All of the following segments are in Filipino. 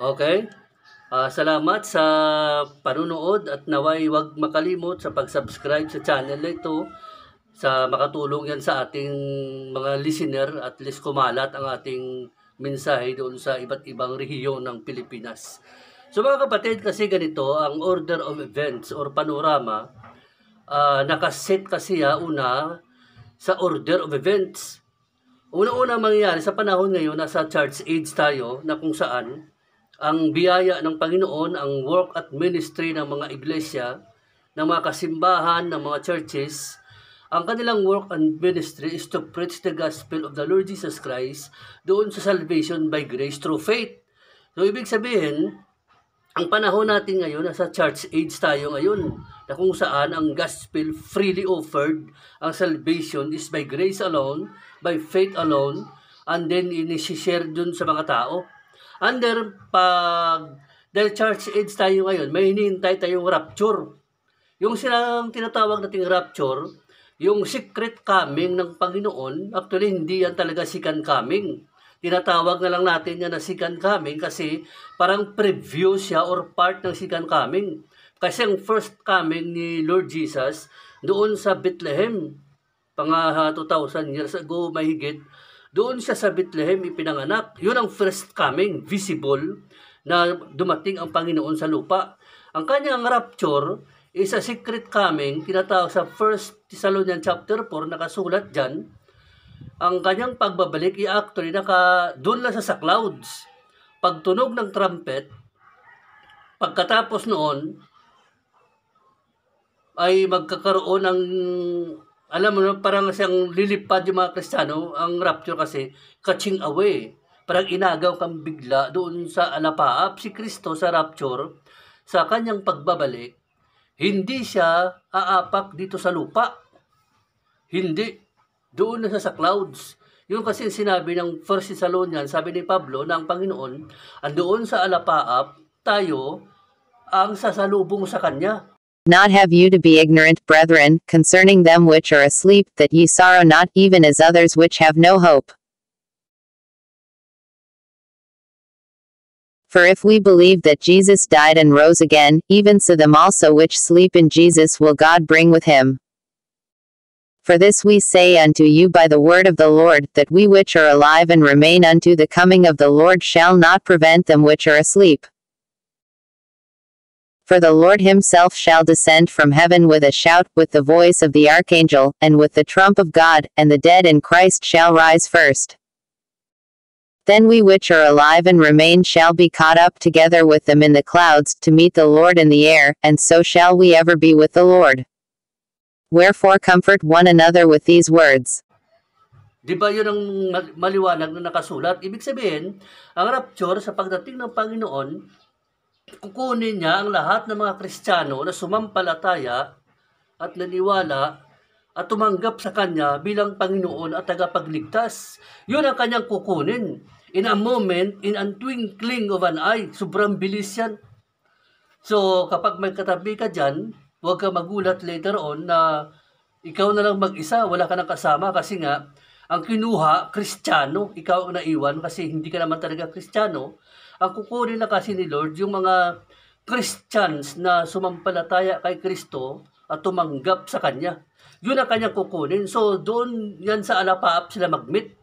Okay? Salamat sa panunood at naway wag makalimot sa pag-subscribe sa channel na ito sa makatulong yan sa ating mga listener at least kumalat ang ating mensahe doon sa iba't ibang rehiyon ng Pilipinas. So mga kapatid, kasi ganito ang order of events or panorama, nakaset kasi una sa order of events. Una-una mangyayari sa panahon ngayon, nasa church age tayo na kung saan ang biyaya ng Panginoon, ang work at ministry ng mga iglesia, ng mga kasimbahan, ng mga churches, ang kanilang work and ministry is to preach the gospel of the Lord Jesus Christ doon sa salvation by grace through faith. So, ibig sabihin, ang panahon natin ngayon, nasa church age tayo ngayon, na kung saan ang gospel freely offered, ang salvation is by grace alone, by faith alone, and then inisishare dun sa mga tao. Dahil church age tayo ngayon, may hinihintay tayong rapture. Yung silang tinatawag nating rapture, yung secret coming ng Panginoon, actually hindi yan talaga second coming. Tinatawag na lang natin yan na second coming kasi parang preview siya or part ng second coming. Kasi ang first coming ni Lord Jesus doon sa Bethlehem, 2,000 years ago mahigit, doon siya sa Bethlehem ipinanganak. Yun ang first coming, visible, na dumating ang Panginoon sa lupa. Ang kanyang rapture is a secret coming, tinatawag sa 1 Thessalonians chapter 4, nakasulat dyan. Ang kanyang pagbabalik, actually, doon lang sa clouds. Pagtunog ng trumpet, pagkatapos noon, ay magkakaroon ng, alam mo, parang siyang lilipad yung mga Kristiyano. Ang rapture kasi, catching away. Parang inagaw kang bigla doon sa alapaap. Si Kristo sa rapture, sa kanyang pagbabalik, hindi siya aapak dito sa lupa. Hindi. Doon na sa clouds. Yung kasi sinabi ng 1 Thessalonians, sabi ni Pablo na ang Panginoon, andoon sa alapaap, tayo ang sasalubong sa Kanya. Not have you to be ignorant, brethren, concerning them which are asleep, that ye sorrow not, even as others which have no hope. For if we believe that Jesus died and rose again, even so them also which sleep in Jesus will God bring with him. For this we say unto you by the word of the Lord, that we which are alive and remain unto the coming of the Lord shall not prevent them which are asleep. For the Lord himself shall descend from heaven with a shout, with the voice of the archangel, and with the trump of God, and the dead in Christ shall rise first. Then we which are alive and remain shall be caught up together with them in the clouds, to meet the Lord in the air, and so shall we ever be with the Lord. Wherefore comfort one another with these words. Di ba yun ang maliwanag na nakasulat? Ibig sabihin, ang rapture sa pagdating ng Panginoon, kukunin niya ang lahat ng mga Kristiyano na sumampalataya at naniwala at tumanggap sa Kanya bilang Panginoon at tagapagligtas. Yun ang Kanyang kukunin. In a moment, in a twinkling of an eye. Sobrang bilis yan. So, kapag may katabi ka dyan, huwag ka magulat later on na ikaw na lang mag-isa, wala ka nang kasama kasi nga, ang kinuha, Kristiyano, ikaw ang naiwan kasi hindi ka naman talaga Kristiyano. Ang kukunin na kasi ni Lord, yung mga Christians na sumampalataya kay Kristo at tumanggap sa Kanya. Yun ang Kanyang kukunin. So, doon yan sa alapaap sila mag-meet.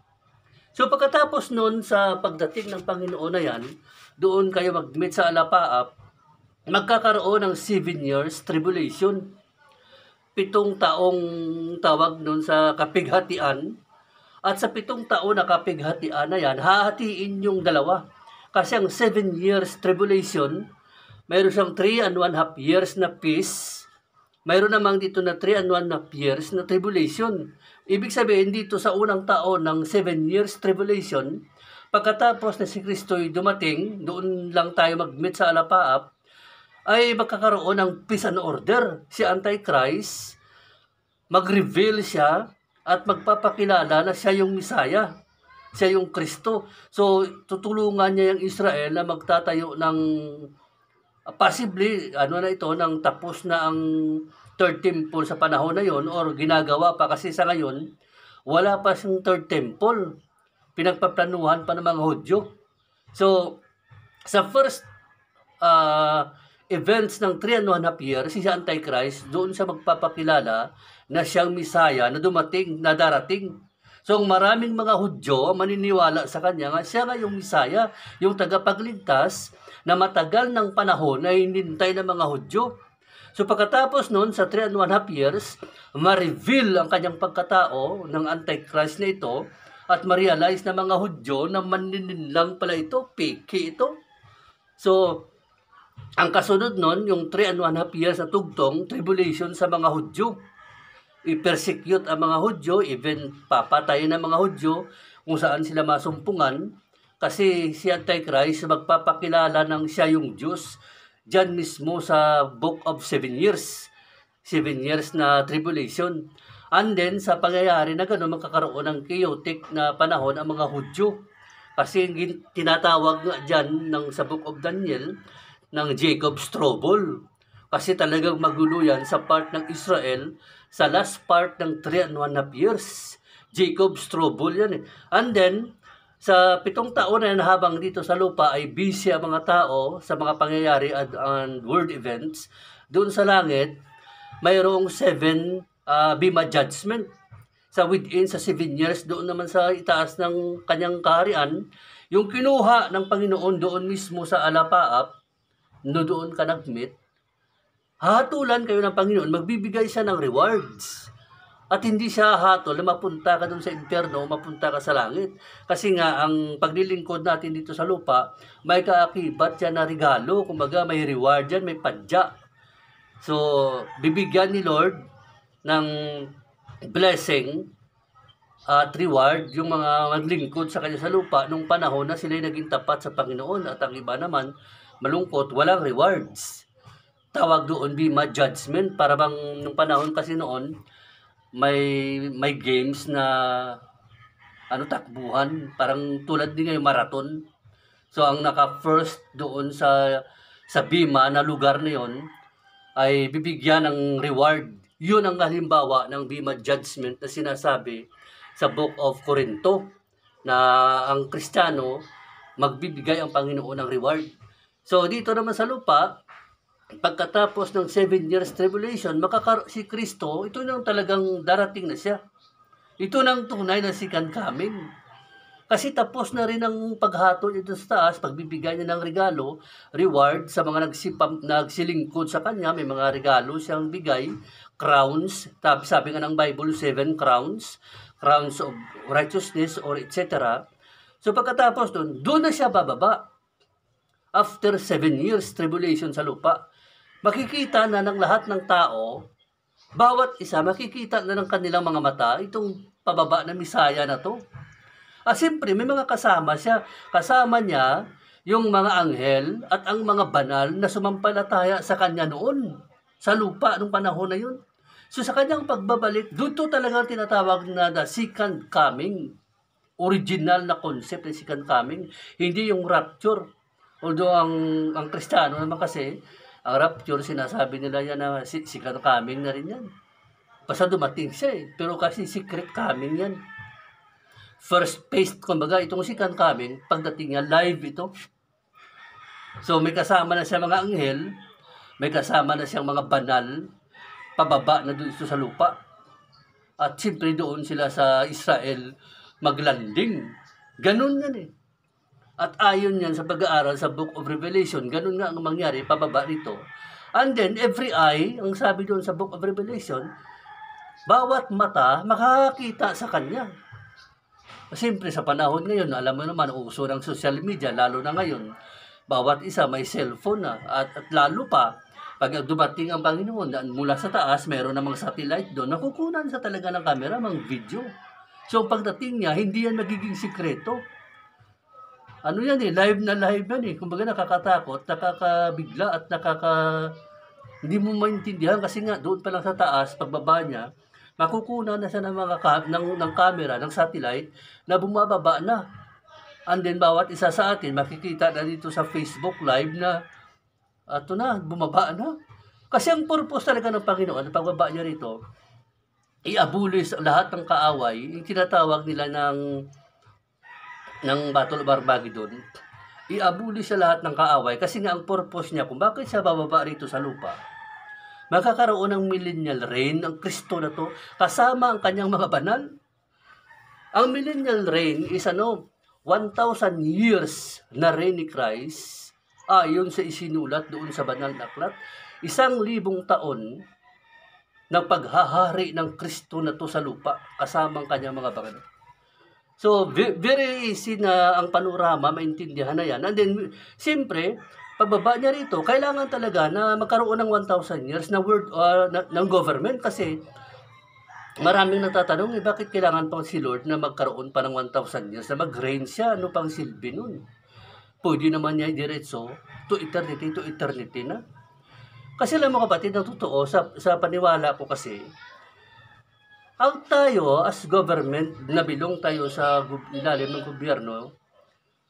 So, pagkatapos noon sa pagdating ng Panginoon na yan, doon kayo mag-meet sa alapaap, magkakaroon ng 7 years tribulation. 7 taong tawag nun sa kapighatian. At sa 7 taon na kapighatian na yan, hahatiin yung dalawa. Kasi ang 7 years tribulation, mayroon siyang 3.5 years na peace. Mayroon namang dito na 3.5 years na tribulation. Ibig sabihin dito sa unang taon ng 7 years tribulation, pagkatapos na si Kristo'y dumating, doon lang tayo mag-meet sa alapaap, ay magkakaroon ng peace and order. Si Antichrist, mag-reveal siya at magpapakilala na siya yung Misaya. Siya yung Kristo. So, tutulungan niya yung Israel na magtatayo ng, possibly, ng tapos na ang third temple sa panahon na yon or ginagawa pa kasi sa ngayon, wala pa siyang third temple. Pinagpaplanuhan pa ng mga Hudyo. So, Sa first events ng 3.5 years, si Antichrist, doon siya magpapakilala na siyang Misaya na darating. So, maraming mga Hudyo maniniwala sa kanya nga siya nga yung Misaya, yung tagapagligtas na matagal ng panahon na hinintay ng mga Hudyo. So, pagkatapos noon, sa 3.5 years, ma-reveal ang kanyang pagkatao ng Antichrist na ito at ma-realize ng mga Hudyo na manininlang pala ito, peke ito. So, ang kasunod nun, yung 3.5 years na tugtong, tribulation sa mga Hudyo. I-persecute ang mga Hudyo, even papatayin ang mga Hudyo kung saan sila masumpungan. Kasi si Antichrist magpapakilala ng siya yung Diyos. Diyan mismo sa Book of 7 Years. 7 years na tribulation. And then, sa pangyayari na gano'n, magkakaroon ng chaotic na panahon ang mga Hudyo. Kasi tinatawag nga dyan sa Book of Daniel, ng Jacob's Trouble. Kasi talagang magulo yan sa part ng Israel, sa last part ng 3.5 years. Jacob's Trouble yan eh. And then, sa 7 taon na habang dito sa lupa ay busy ang mga tao sa mga pangyayari at world events, doon sa langit, mayroong 7 Bema Judgment. Sa within sa 7 years, doon naman sa itaas ng kanyang kaharian, yung kinuha ng Panginoon doon mismo sa Alapaap, no doon ka nag-meet, hatulan kayo ng Panginoon, magbibigay siya ng rewards. At hindi siya hatol na mapunta ka doon sa impyerno, mapunta ka sa langit. Kasi nga, ang paglilingkod natin dito sa lupa, may kaakibat yan na regalo. Kumbaga, may reward yan, may padya. So, bibigyan ni Lord ng blessing at reward yung mga maglingkod sa kanya sa lupa nung panahon na sila'y naging tapat sa Panginoon. At ang iba naman, malungkot, walang rewards. Tawag doon Bema Judgment, para bang nung panahon kasi noon may games na takbuhan, parang tulad din ngayon marathon. So ang naka-first doon sa Bema na lugar na yon ay bibigyan ng reward. Yun ang halimbawa ng Bema Judgment na sinasabi sa Book of Corinto, na ang Kristiyano magbibigay ang Panginoon ng reward. So, dito naman sa lupa, pagkatapos ng 7 years tribulation, si Kristo, ito nang talagang darating na siya. Ito nang tunay na second coming. Kasi tapos na rin ang paghatol ito sa taas, pagbibigay niya ng regalo, reward sa mga nagsilingkod sa kanya. May mga regalo siyang bigay, crowns, sabi nga ng Bible, 7 crowns, crowns of righteousness or etc. So pagkatapos doon na siya bababa. After 7 years tribulation sa lupa, makikita na ng lahat ng tao, bawat isa makikita na ng kanilang mga mata itong pababa na Misaya na to. Siyempre, may mga kasama siya. Kasama niya yung mga anghel at ang mga banal na sumampalataya sa kanya noon, sa lupa nung panahon na yun. So sa kanyang pagbabalik, doon to talagang tinatawag na the second coming. Original na concept ng second coming. Hindi yung rapture. Although ang Kristiyano naman kasi, ang rapture, sinasabi nila yan na second coming na rin yan. Basta dumating siya eh. Pero kasi secret coming yan. First phase, kumbaga, itong second coming, pagdating niya, live ito. So may kasama na siya mga anghel, may kasama na siyang mga banal, pababa na doon sa lupa. At siyempre doon sila sa Israel maglanding. Ganun yan eh. At ayon yan sa pag-aaral sa Book of Revelation, ganun nga ang mangyari, pababa nito. And then, every eye, ang sabi doon sa Book of Revelation, bawat mata makakakita sa kanya. Siyempre, sa panahon ngayon, alam mo naman, uso ng social media, lalo na ngayon, bawat isa may cellphone na. At lalo pa, pag dumating ang Panginoon, mula sa taas, meron namang satellite doon, nakukunan sa talaga ng camera, mga video. So, pagdating niya, hindi yan magiging sikreto. Ano yan eh, live na live yan eh. Kumbaga nakakatakot, nakakabigla at hindi mo maintindihan kasi nga doon pa lang sa taas, pagbaba niya, makukunan na siya ng ng camera, ng satellite na bumababa na. And then bawat isa sa atin, makikita na dito sa Facebook Live na ito na, bumaba na. Kasi ang purpose talaga ng Panginoon, ang pagbaba niya rito, i-abolish lahat ng kaaway, yung tinatawag nila ng Battle of Armageddon, iabuli siya lahat ng kaaway kasi nga ang purpose niya kung bakit siya bababa rito sa lupa. Magkakaroon ng millennial reign ang Kristo na to kasama ang kanyang mga banal. Ang millennial reign is 1,000 years na reign ni Christ ayon sa isinulat doon sa banal na aklat. 1,000 taon ng paghahari ng Kristo na to sa lupa kasama ang kanyang mga banal. So, very easy na ang panorama, maintindihan na yan. And then, siyempre, pagbaba niya rito, kailangan talaga na magkaroon ng 1,000 years na ng government kasi maraming natatanong, bakit kailangan pang si Lord na magkaroon pa ng 1,000 years na mag-reign siya? Ano pang silbi nun? Pwede naman niya diretso to eternity na. Kasi alam mo kapatid, ang totoo, sa paniwala ko kasi, ang tayo as government, nabilong tayo sa ilalim ng gobyerno,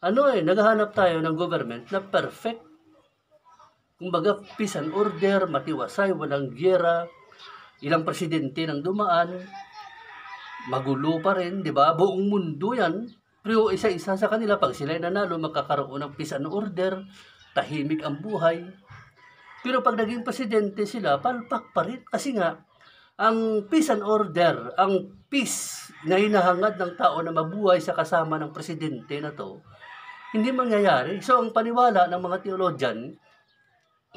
naghahanap tayo ng government na perfect. Kumbaga, peace and order, matiwasay, walang giyera, ilang presidente nang dumaan, magulo pa rin, di ba? Buong mundo yan, pero isa-isa sa kanila, pag sila'y nanalo, magkakaroon ng peace and order, tahimik ang buhay. Pero pag naging presidente sila, palpak pa rin. Kasi nga, ang peace and order, ang peace na hinahangad ng tao na mabuhay sa kasama ng presidente na to, hindi mangyayari. So, ang paniwala ng mga theologian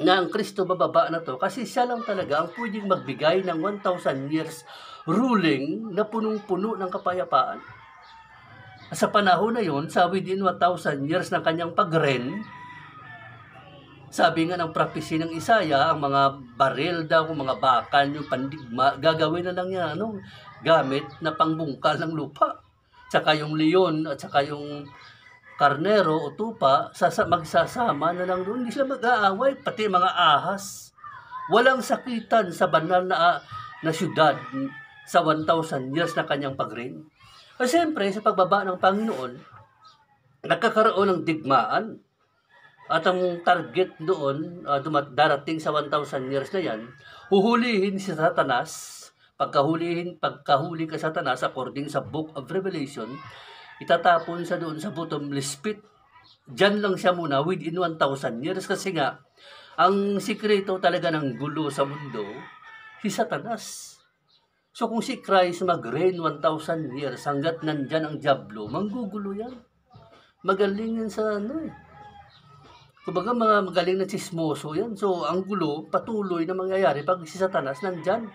na ang Kristo bababa na to, kasi siya lang talaga ang pwedeng magbigay ng 1,000 years ruling na punong-puno ng kapayapaan. Sa panahon na yun, sa within 1,000 years ng kanyang pag-reign, sabi nga ng prophecy ng Isaiah, ang mga baril daw, mga bakal, yung pandigma, gagawin na lang yan, gamit na pangbungkal ng lupa. Tsaka yung leon at tsaka yung karnero o tupa, magsasama na lang doon. Hindi sila mag-aaway, pati mga ahas. Walang sakitan sa banal na syudad sa 1,000 years na kanyang pag-reign. At siyempre, sa pagbaba ng Panginoon, nagkakaroon ng digmaan. At ang target doon, darating sa 1,000 years na yan, huhulihin si Satanas. Pagkahuli ka Satanas, according sa Book of Revelation, itatapon sa doon sa bottomless pit. Diyan lang siya muna within 1,000 years kasi nga, ang sikreto talaga ng gulo sa mundo, si Satanas. So kung si Christ mag-reign 1,000 years, hanggat nandyan ang diablo, manggugulo yan. Magaling yan sa kumbaga mga magaling na chismoso yan. So, ang gulo, patuloy na mangyayari pag si Satanas nandyan.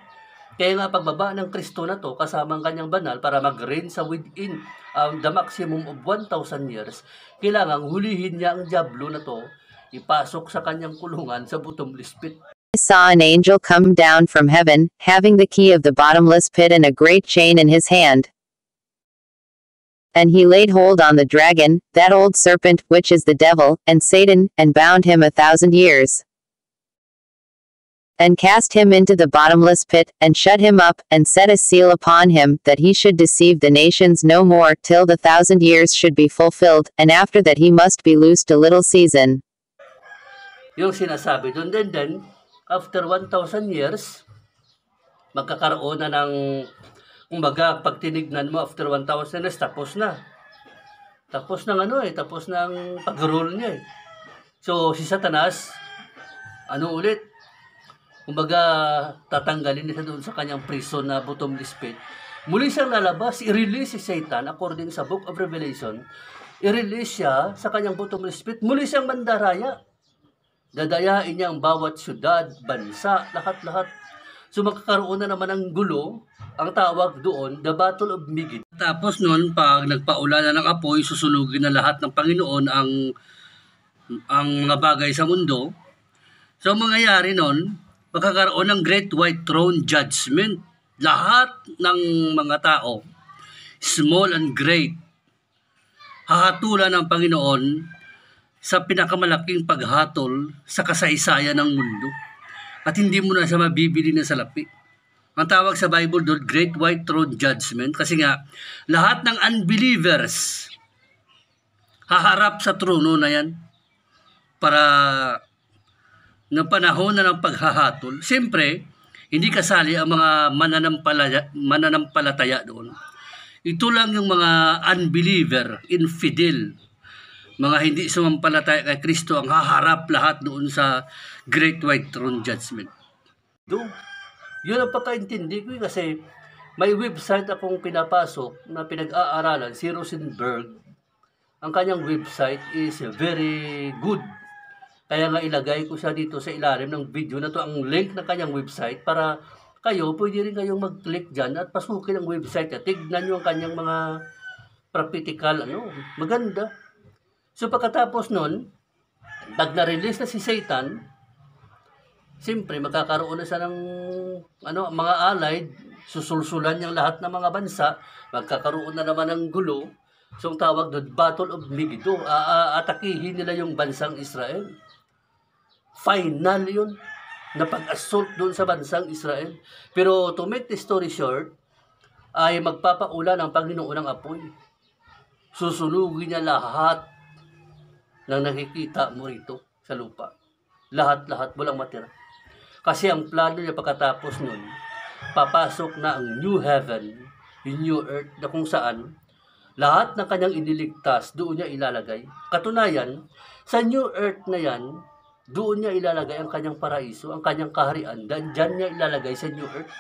Kaya nga pagbaba ng Kristo na to, kasama ang kanyang banal, para mag-reign sa within the maximum of 1,000 years, kailangan hulihin niya ang diablo na to, ipasok sa kanyang kulungan sa bottomless pit. I saw an angel come down from heaven, having the key of the bottomless pit and a great chain in his hand. And he laid hold on the dragon, that old serpent, which is the devil, and Satan, and bound him 1,000 years. And cast him into the bottomless pit, and shut him up, and set a seal upon him, that he should deceive the nations no more, till the 1,000 years should be fulfilled, and after that he must be loosed a little season. Yung sinasabi doon, then, after 1,000 years, magkakaroon na ng, kumbaga, pag tinignan mo after 1,000 years, tapos na. Tapos ng tapos ng pag-rule niya. So, si Satanas, ulit? Kumbaga, tatanggalin niya doon sa kanyang prison na bottomless pit. Muli siyang lalabas, i-release si Satan, according sa Book of Revelation, i-release siya sa kanyang bottomless pit. Muli siyang mandaraya. Dadayain niya ang bawat syudad, bansa, lahat-lahat. So, magkakaroon na naman ng gulo. Ang tawag doon, the Battle of Megiddo. Tapos noon, pag nagpaula na ng apoy, susunugin na lahat ng Panginoon ang mga bagay sa mundo. So, ang mangyayari noon, magkakaroon ng Great White Throne Judgment. Lahat ng mga tao, small and great, hahatulan ng Panginoon sa pinakamalaking paghatol sa kasaysayan ng mundo. At hindi mo na siya mabibili na salapi. Ang tawag sa Bible doon, Great White Throne Judgment, kasi nga, lahat ng unbelievers haharap sa trono na yan para ng panahon na ng paghahatol. Siyempre, hindi kasali ang mga mananampalataya doon. Ito lang yung mga unbeliever, infidel, mga hindi sumampalataya kay Kristo ang haharap lahat doon sa Great White Throne Judgment. Yun ang pagkaintindi ko kasi may website akong pinapasok na pinag-aaralan, si Rosenberg. Ang kanyang website is very good. Kaya nga ilagay ko siya dito sa ilalim ng video na to ang link ng kanyang website para kayo, pwede rin kayong mag-click dyan at pasukin ang website niya. Tignan nyo ang kanyang mga practical, maganda. So pagkatapos nun, pag na-release na si Satan, siyempre magkakaroon na siya ng mga allied, susulsulan niyang lahat ng mga bansa, magkakaroon na naman ng gulo. So ang tawag doon, Battle of Megiddo, atakihin nila yung bansang Israel. Final yun, na pag-assault doon sa bansang Israel. Pero to make the story short, ay magpapaula ng Panginoon ng apoy. Susunugin niya lahat ng nakikita mo rito sa lupa. Lahat-lahat, walang matira. Kasi ang plano niya pagkatapos nun, papasok na ang new heaven, yung new earth, na kung saan lahat ng kanyang iniligtas, doon niya ilalagay. Katunayan, sa new earth na yan, doon niya ilalagay ang kanyang paraiso, ang kanyang kaharian. Diyan niya ilalagay sa new earth.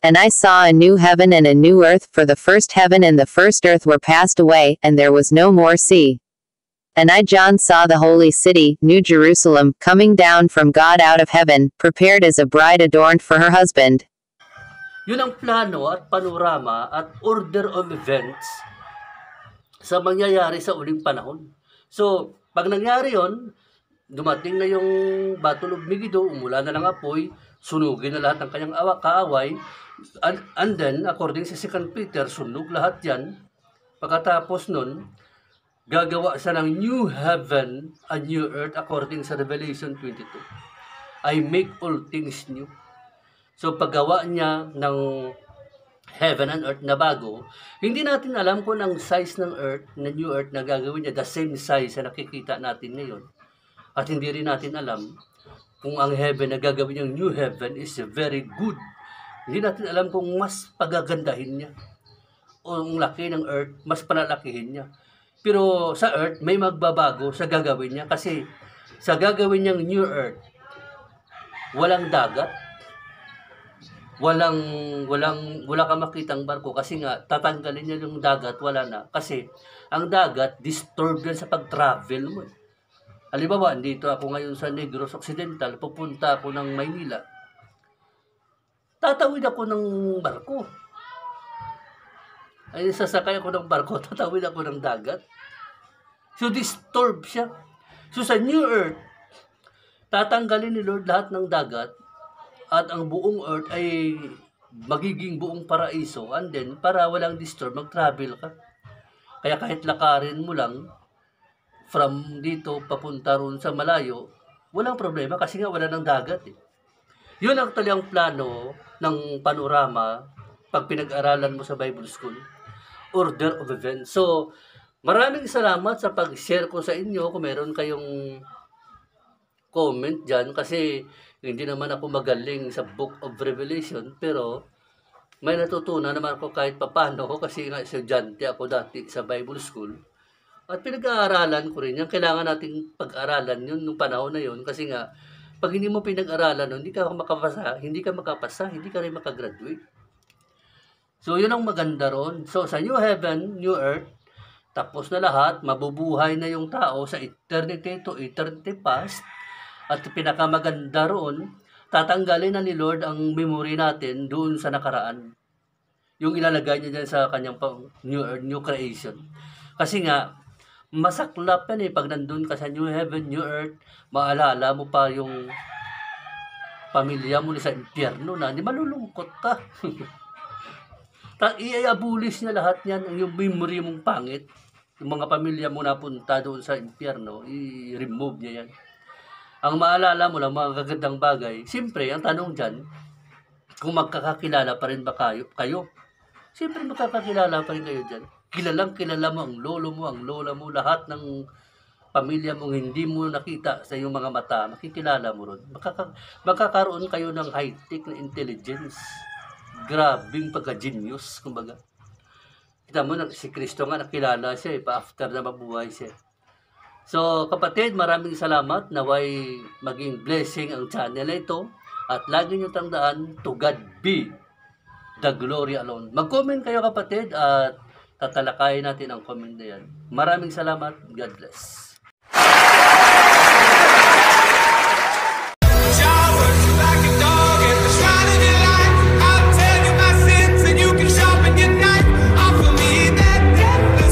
And I saw a new heaven and a new earth, for the first heaven and the first earth were passed away, and there was no more sea. And I, John, saw the holy city, New Jerusalem, coming down from God out of heaven, prepared as a bride adorned for her husband. Yun ang plano at panorama at order of events sa mangyayari sa uling panahon. So, pag nangyari yon, dumating na yung Battle of Megiddo, umula na ng apoy, sunugin na lahat ng kanyang kaaway, and then, according sa 2 Peter, sunog lahat yan. Pagkatapos nun, gagawa siya ng new heaven and new earth according sa Revelation 22. I make all things new. So, paggawa niya ng heaven and earth na bago, hindi natin alam kung ang size ng earth, na new earth na gagawin niya, the same size na nakikita natin ngayon. At hindi rin natin alam kung ang heaven na gagawin niyang new heaven is very good. Hindi natin alam kung mas pagagandahin niya. O ang laki ng earth, mas palalakihin niya. Pero sa earth, may magbabago sa gagawin niya. Kasi sa gagawin niyang new earth, walang dagat. Wala kang makitang barko. Kasi nga, tatanggalin niya yung dagat, wala na. Kasi ang dagat, disturb yan sa pag-travel mo. Halimbawa, dito ako ngayon sa Negros Occidental, pupunta ako ng Maynila. Tatawid ako ng barko. Ay, sasakay ako ng barko, tatawid ako ng dagat. So, disturb siya. So, sa New Earth, tatanggalin ni Lord lahat ng dagat at ang buong Earth ay magiging buong paraiso, and then, para walang disturb, mag-travel ka. Kaya kahit lakarin mo lang, from dito papunta ron sa malayo, walang problema kasi nga wala ng dagat. Yun ang talagang plano ng panorama pag pinag-aralan mo sa Bible School. Order of events. So, maraming salamat sa pag-share ko sa inyo. Kung meron kayong comment dyan, kasi hindi naman ako magaling sa Book of Revelation, pero may natutunan naman ako kahit papano kasi nga estudyante ako dati sa Bible School. At pinag-aaralan ko rin yan. Kailangan nating pag-aralan yun nung panahon na yun. Kasi nga, pag hindi mo pinag-aralan nun, hindi ka makapasa, hindi ka rin makagraduate. So, yun ang maganda ron. So, sa new heaven, new earth, tapos na lahat, mabubuhay na yung tao sa eternity to eternity past. At pinakamaganda ron, tatanggalin na ni Lord ang memory natin doon sa nakaraan. Yung ilalagay niya dyan sa kanyang new earth, new creation. Kasi nga, masaklap yan pag nandun ka sa new heaven, new earth, maalala mo pa yung pamilya mo sa impyerno na, hindi malulungkot ka. I-abolish niya lahat yan, yung memory mong pangit, yung mga pamilya mo napunta doon sa impyerno, i-remove niya yan. Ang maalala mo lang, mga gagandang bagay, siyempre, ang tanong dyan, kung magkakakilala pa rin ba kayo? Siyempre, magkakakilala pa rin kayo dyan. Kilala mo ang lolo mo, ang lola mo, lahat ng pamilya mong hindi mo nakita sa iyong mga mata, makikilala mo ron. Magkakaroon kayo ng high-tech na intelligence. Grabing pagka-genius, kumbaga. Kita mo, si Kristo nga nakilala siya, pa-after na mabuhay siya. So kapatid, maraming salamat. Naway maging blessing ang channel na ito. At lagi niyo tandaan, to God be the glory alone. Mag-comment kayo kapatid at tatalakayin natin ang comment na yan. Maraming salamat. God bless.